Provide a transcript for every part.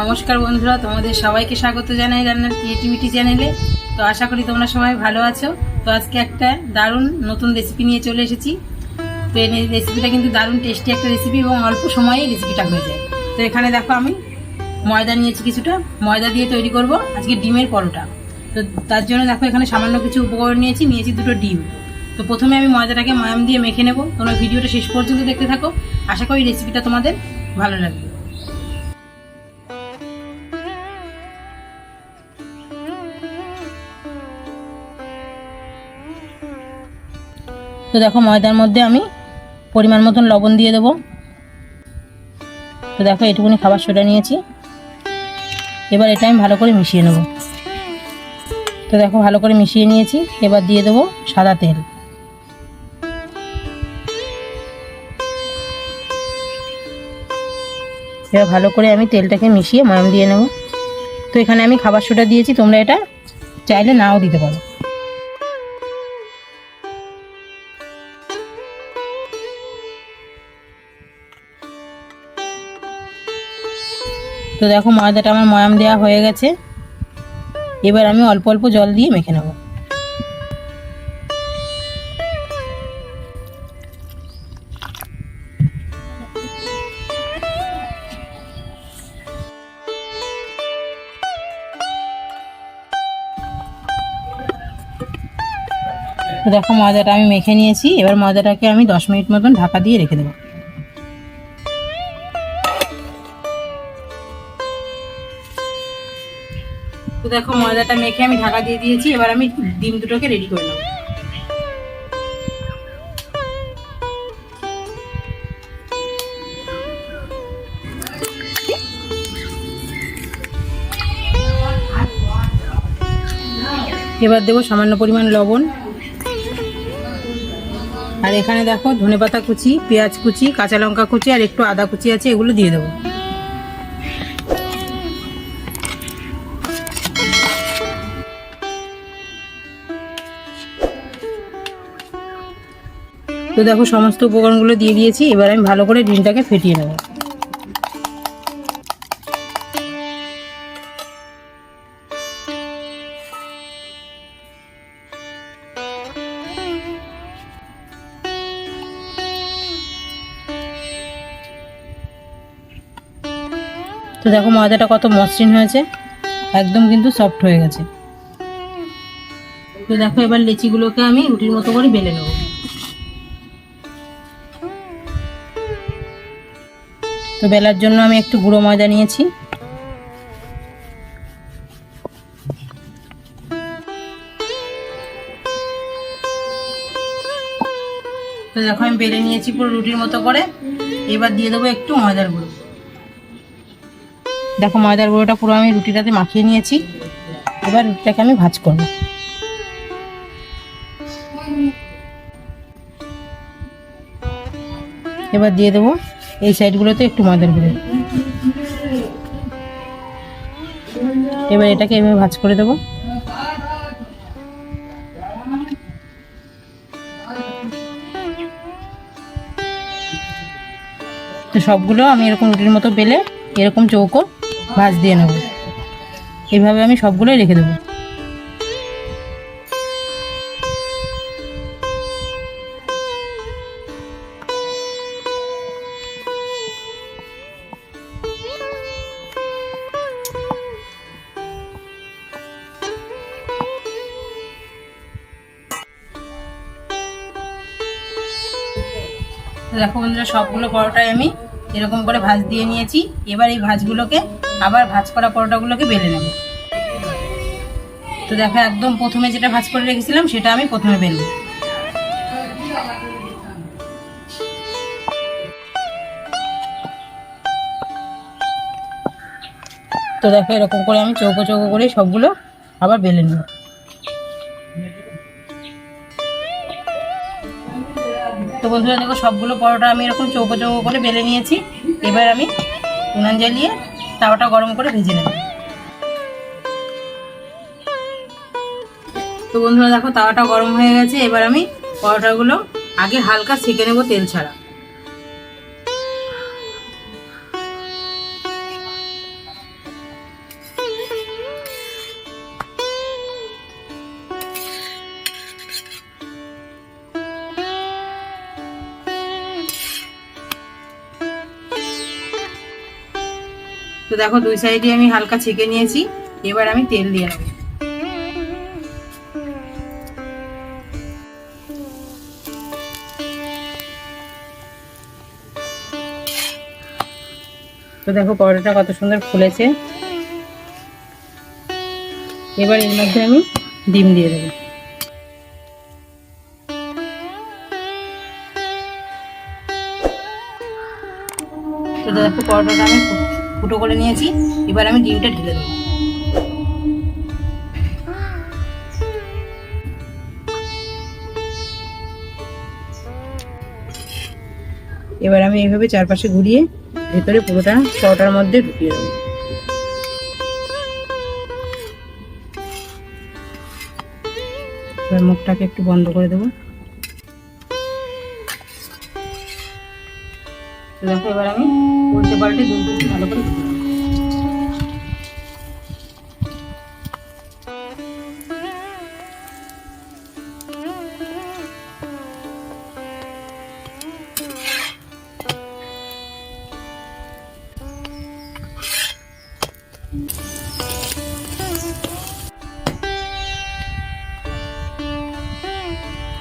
নমস্কার বন্ধুরা, তোমাদের সবাইকে স্বাগত জানাই রান্নার ক্রিয়েটিভিটি চ্যানেলে। তো আশা করি তোমরা সবাই ভালো আছো। তো আজকে একটা দারুণ নতুন রেসিপি নিয়ে চলে এসেছি। তো এই রেসিপিটা কিন্তু দারুণ টেস্টি একটা রেসিপি এবং অল্প সময়ে রেসিপিটা হয়ে যায়। তো এখানে দেখো আমি ময়দা নিয়েছি, কিছুটা ময়দা দিয়ে তৈরি করব আজকে ডিমের পরোটা। তো তার জন্য দেখো এখানে সামান্য কিছু উপকরণ নিয়েছি 2 ডিম। তো প্রথমে আমি ময়দাটাকে ময়াম দিয়ে মেখে নেব। তোমরা ভিডিওটা শেষ পর্যন্ত দেখতে থাকো, আশা করি রেসিপিটা তোমাদের ভালো লাগবে। তো দেখো ময়দার মধ্যে আমি পরিমাণ মতন লবণ দিয়ে দেবো। তো দেখো এটুকুনি খাবার সোডা নিয়েছি। এবার এটা আমি ভালো করে মিশিয়ে নেব। তো দেখো ভালো করে মিশিয়ে নিয়েছি। এবার দিয়ে দেবো সাদা তেল। এবার ভালো করে আমি তেলটাকে মিশিয়ে ময়াম দিয়ে নেব। তো এখানে আমি খাবার সোডা দিয়েছি, তোমরা এটা চাইলে নাও দিতে পারো। তো দেখো ময়দাটা আমার ময়াম দেওয়া হয়ে গেছে। এবার আমি অল্প অল্প জল দিয়ে মেখে নেব। তো দেখো ময়দাটা আমি মেখে নিয়েছি। এবার ময়দাটাকে আমি 10 মিনিট মতন ঢাকা দিয়ে রেখে দেবো। তো দেখো ময়দাটা মেখে আমি ঢাকা দিয়ে দিয়েছি। এবার আমি ডিম দুটোকে রেডি করে নেব। এবার দেবো সামান্য পরিমাণ লবণ। আর এখানে দেখো ধনেপাতা কুচি, পেঁয়াজ কুচি, কাঁচা লঙ্কা কুচি আর একটু আদা কুচি আছে, এগুলো দিয়ে দেবো। তো দেখো সমস্ত উপকরণগুলো দিয়ে দিয়েছি। এবার আমি ভালো করে ডিমটাকে ফেটিয়ে নেব। তো দেখো ময়দাটা কত মসৃণ হয়েছে, একদম কিন্তু সফট হয়ে গেছে। তো দেখো এবার লেচিগুলোকে আমি রুটির মতো করে বেলে নেব। তো বেলার জন্য আমি একটু গুঁড়ো ময়দা নিয়েছি। তো দেখো আমি বেলে নিয়েছি পুরো রুটির মতো করে। এবার দিয়ে দেবো একটু ময়দার গুঁড়ো। দেখো ময়দার গুঁড়োটা পুরো আমি রুটিটাতে মাখিয়ে নিয়েছি। এবার রুটিটাকে আমি ভাঁজ করব। এবার দিয়ে দেবো এই সাইডগুলোতে একটু ময়দার গুঁড়ো। এবার এটাকে এভাবে ভাঁজ করে দেবো। তো সবগুলো আমি এরকম রুটির মতো বেলে এরকম চৌকো ভাঁজ দিয়ে নেব। এইভাবে আমি সবগুলোই রেখে দেবো। দেখো বন্ধুরা সবগুলো পরোটায় আমি এরকম করে ভাঁজ দিয়ে নিয়েছি। এবার এই ভাঁজগুলোকে আবার ভাঁজ করা পরোটাগুলোকে বেলে নেব। তো দেখো একদম প্রথমে যেটা ভাঁজ করে রেখেছিলাম সেটা আমি প্রথমে বেলব। তো দেখো এরকম করে আমি চৌকো চৌকো করে সবগুলো আবার বেলে নেব। তো বন্ধুরা দেখো সবগুলো পরোটা আমি এরকম চৌকো চৌকো করে বেলে নিয়েছি। এবার আমি উনান জ্বালিয়ে তাওয়াটা গরম করে ভেজে নেব। তো বন্ধুরা দেখো তাওয়াটা গরম হয়ে গেছে। এবার আমি পরোটাগুলো আগে হালকা সেঁকে নেব তেল ছাড়া। তো দেখো দুই সাইডে আমি হালকা ছেঁকে নিয়েছি, এবার আমি তেল দিয়ে নেব। তো দেখো পরোটাটা কত সুন্দর ফুলেছে। এবার এর মধ্যে আমি ডিম দিয়ে দেবো। তো দেখো পরোটাটা আমি ফুটো করে নিয়েছি, এবার আমি ডিমটা ঢেলে দেবো। এবার আমি এইভাবে চারপাশে ঘুরিয়ে ভেতরে পুরোটা পরোটার মধ্যে ঢুকিয়ে দেবো। এবার মুখটাকে একটু বন্ধ করে দেবো। তো দেখো এবার আমি উল্টে পাল্টে দুই দিকে ভালো করে ঢুকিয়ে দেবো।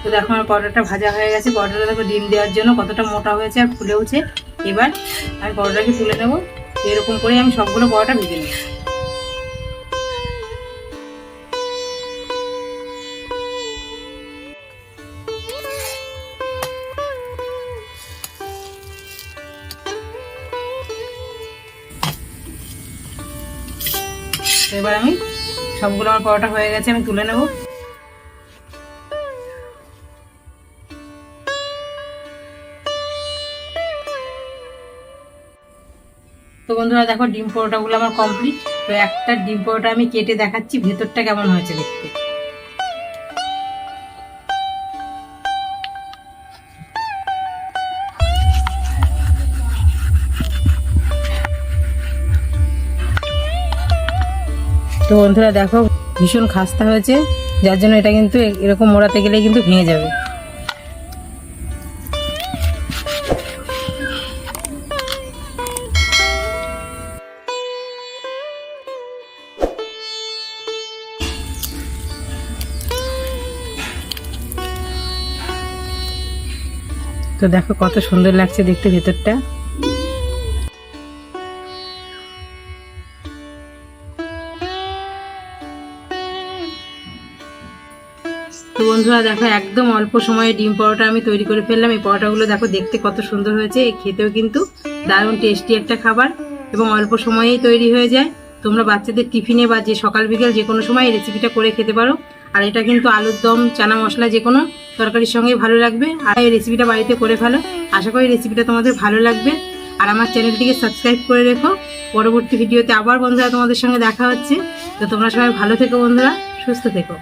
তো দেখো আমার পরোটাটা ভাজা হয়ে গেছে। পরোটাটা দেখো ডিম দেওয়ার জন্য কতটা মোটা হয়েছে আর ফুলেওছে। এবার আমি পরোটাকে তুলে নেবো। এরকম করে আমি সবগুলো পরোটা ভেজে নেব। এবার আমি সবগুলো আমার পরোটা হয়ে গেছে, আমি তুলে নেব। তো বন্ধুরা দেখো ডিম পরোটাগুলো আমার কমপ্লিট। তো একটা ডিম পরোটা আমি কেটে দেখাচ্ছি ভেতরটা কেমন হয়েছে দেখতে। তো বন্ধুরা দেখো ভীষণ খাস্তা হয়েছে, যার জন্য এটা কিন্তু এরকম মোড়াতে গেলে কিন্তু ভেঙে যাবে। তো দেখো কত সুন্দর লাগছে দেখতে ভেতরটা। তো বন্ধুরা দেখো একদম অল্প সময়ে ডিম পরোটা আমি তৈরি করে ফেললাম। এই পরোটাগুলো দেখো দেখতে কত সুন্দর হয়েছে, খেতেও কিন্তু দারুণ টেস্টি একটা খাবার এবং অল্প সময়েই তৈরি হয়ে যায়। তোমরা বাচ্চাদের টিফিনে বা যে সকাল বিকেল যে কোনো সময় এই রেসিপিটা করে খেতে পারো। আর এটা কিন্তু আলুর দম, চানা মশলা যে কোনো তরকারির সঙ্গে ভালো লাগবে। আর এই রেসিপিটা বাড়িতে করে ফেলো, আশা করি রেসিপিটা তোমাদের ভালো লাগবে। আর আমার চ্যানেলটিকে সাবস্ক্রাইব করে রেখো। পরবর্তী ভিডিওতে আবার বন্ধুরা তোমাদের সঙ্গে দেখা হচ্ছে। তো তোমরা সবাই ভালো থেকো বন্ধুরা, সুস্থ থেকো।